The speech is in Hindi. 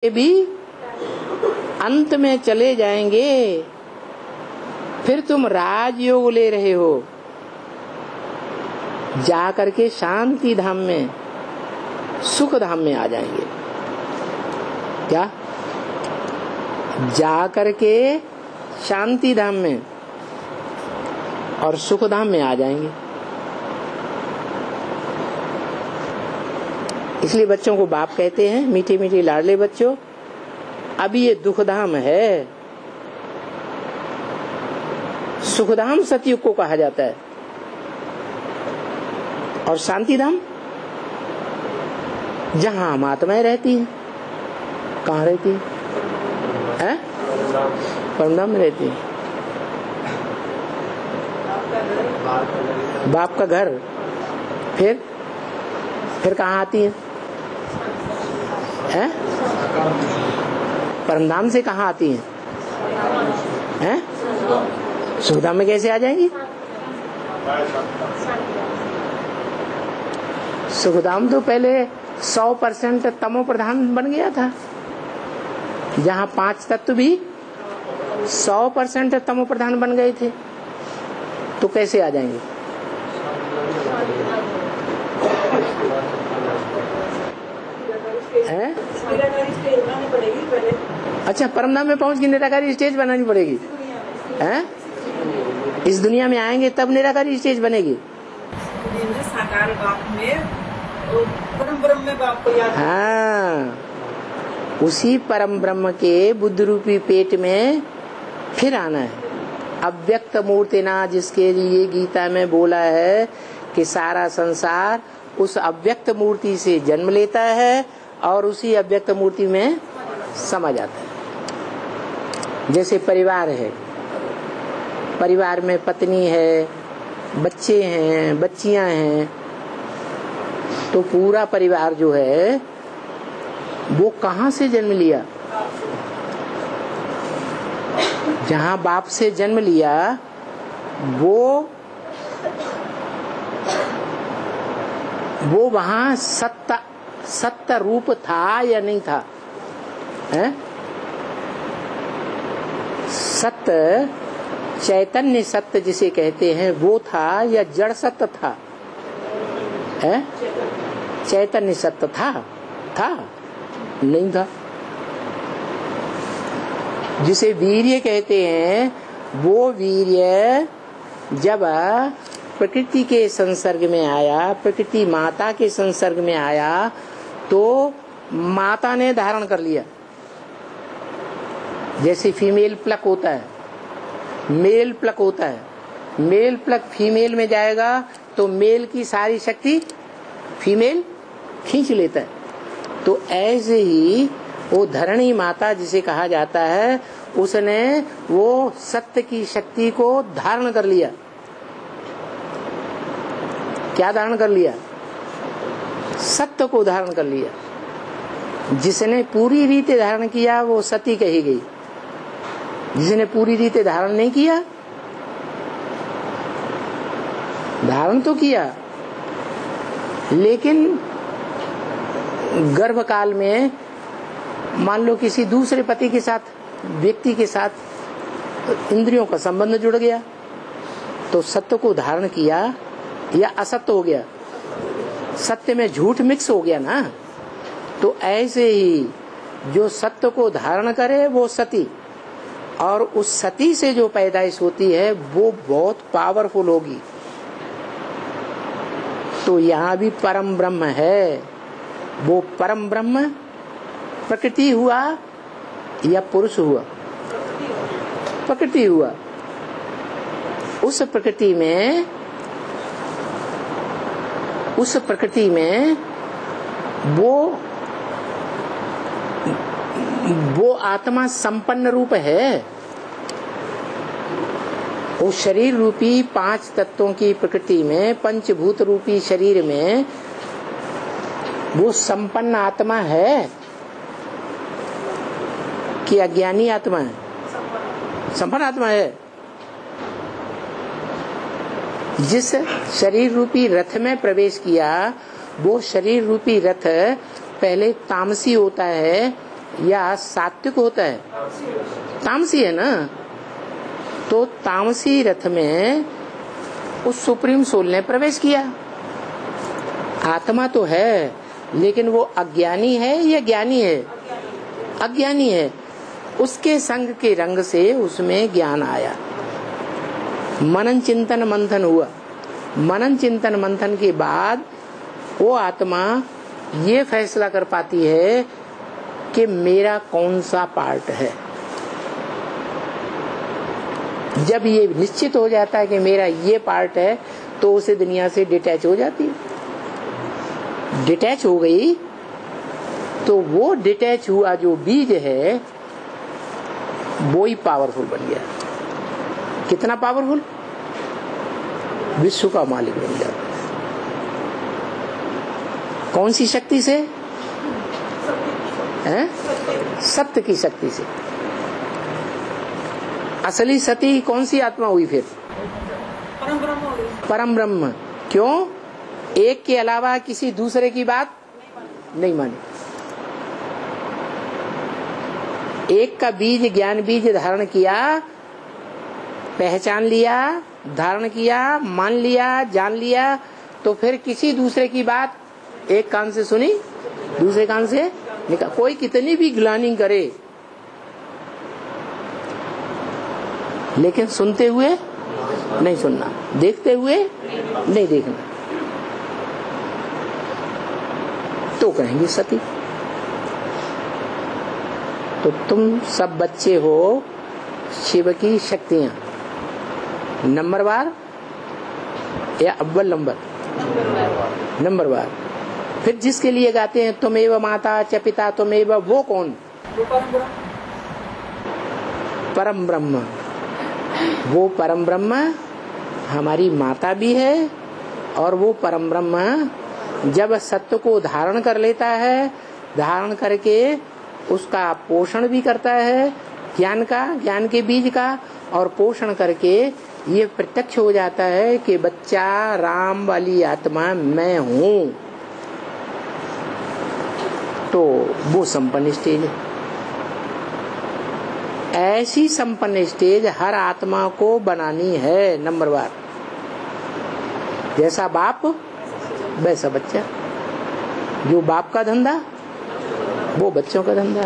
भी अंत में चले जाएंगे। फिर तुम राजयोग ले रहे हो, जा करके शांति धाम में, सुख धाम में आ जाएंगे। क्या? जा करके शांति धाम में और सुख धाम में आ जाएंगे। इसलिए बच्चों को बाप कहते हैं, मीठे मीठे लाडले बच्चों, अभी ये दुखधाम है। सुखधाम सतयुग को कहा जाता है और शांति धाम जहां हम आत्माएं रहती हैं। कहाँ रहती है? परमधाम में रहती है। बाप का घर। फिर कहाँ आती है? परमधाम से कहाँ आती हैं? सुखधाम में कैसे आ जाएंगी? सुखधाम तो पहले 100% तमो प्रधान बन गया था, जहाँ 5 तत्व भी 100% तमो प्रधान बन गए थे। तो कैसे आ जाएंगे? है? अच्छा, परमधाम में पहुंच के निराकारी स्टेज बनानी पड़ेगी। हैं? इस दुनिया में आएंगे तब निराकारी स्टेज बनेगी। साकार बाप में, परम ब्रह्म में बाप को याद। हाँ, उसी परम ब्रह्म के बुद्ध रूपी पेट में फिर आना है। अव्यक्त मूर्ति ना, जिसके लिए गीता में बोला है कि सारा संसार उस अव्यक्त मूर्ति से जन्म लेता है और उसी अव्यक्त मूर्ति में समा जाता है। जैसे परिवार है, परिवार में पत्नी है, बच्चे हैं, बच्चियां हैं, तो पूरा परिवार जो है वो कहाँ से जन्म लिया? जहाँ बाप से जन्म लिया वो वहाँ सत्य रूप था या नहीं था? है? सत्य, चैतन्य सत्य जिसे कहते हैं, वो था या जड़ सत्य था? है? चैतन्य सत्य था? नहीं था। जिसे वीर्य कहते हैं, वो वीर्य जब प्रकृति के संसर्ग में आया, प्रकृति माता के संसर्ग में आया, तो माता ने धारण कर लिया। जैसे फीमेल प्लक होता है, मेल प्लक होता है, मेल प्लक फीमेल में जाएगा तो मेल की सारी शक्ति फीमेल खींच लेता है। तो ऐसे ही वो धरणी माता जिसे कहा जाता है, उसने वो सत्य की शक्ति को धारण कर लिया। क्या धारण कर लिया? सत्य को धारण कर लिया। जिसने पूरी रीति धारण किया वो सती कही गई। जिसने पूरी रीति धारण नहीं किया, धारण तो किया लेकिन गर्भकाल में मान लो किसी दूसरे पति के साथ, व्यक्ति के साथ इंद्रियों का संबंध जुड़ गया, तो सत्य को धारण किया या असत्य हो गया? सत्य में झूठ मिक्स हो गया ना। तो ऐसे ही जो सत्य को धारण करे वो सती, और उस सती से जो पैदाइश होती है वो बहुत पावरफुल होगी। तो यहाँ भी परम ब्रह्म है। वो परम ब्रह्म प्रकृति हुआ या पुरुष हुआ? प्रकृति हुआ। उस प्रकृति में वो आत्मा संपन्न रूप है। वो शरीर रूपी 5 तत्वों की प्रकृति में, पंचभूत रूपी शरीर में वो संपन्न आत्मा है कि अज्ञानी आत्मा है? संपन्न आत्मा है। जिस शरीर रूपी रथ में प्रवेश किया, वो शरीर रूपी रथ पहले तामसी होता है, या सात्विक होता है? तामसी है ना। तो तामसी रथ में उस सुप्रीम सोल ने प्रवेश किया। आत्मा तो है, लेकिन वो अज्ञानी है या ज्ञानी है? अज्ञानी है। उसके संग के रंग से उसमें ज्ञान आया, मनन चिंतन मंथन हुआ। मनन चिंतन मंथन के बाद वो आत्मा ये फैसला कर पाती है कि मेरा कौन सा पार्ट है। जब ये निश्चित हो जाता है कि मेरा ये पार्ट है, तो उसे दुनिया से डिटैच हो जाती है। डिटैच हो गई तो वो डिटैच हुआ जो बीज है वो ही पावरफुल बन गया। कितना पावरफुल? विश्व का मालिक बन गया। कौन सी शक्ति से? हैं? सत्य की शक्ति से। असली सती कौन सी आत्मा हुई फिर? परम ब्रह्म हो गई। परम ब्रह्म। क्यों? एक के अलावा किसी दूसरे की बात नहीं मानी। एक का बीज, ज्ञान बीज धारण किया, पहचान लिया, धारण किया, मान लिया, जान लिया, तो फिर किसी दूसरे की बात एक कान से सुनी, दूसरे कान से निकाल। कोई कितनी भी ग्लानी करे, लेकिन सुनते हुए नहीं सुनना, देखते हुए नहीं देखना, तो कहेंगे सती। तो तुम सब बच्चे हो शिव की शक्तियां, नंबरवार या अव्वल नंबर? नंबरवार। फिर जिसके लिए गाते हैं तुमेव माता च पिता तुमेव, वो कौन? परम ब्रह्म। वो परम ब्रह्म हमारी माता भी है, और वो परम ब्रह्म जब सत्य को धारण कर लेता है, धारण करके उसका पोषण भी करता है, ज्ञान का, ज्ञान के बीज का, और पोषण करके ये प्रत्यक्ष हो जाता है कि बच्चा राम वाली आत्मा मैं हूँ। तो वो संपन्न स्टेज है। ऐसी संपन्न स्टेज हर आत्मा को बनानी है। नंबरवार। जैसा बाप वैसा बच्चा। जो बाप का धंधा वो बच्चों का धंधा।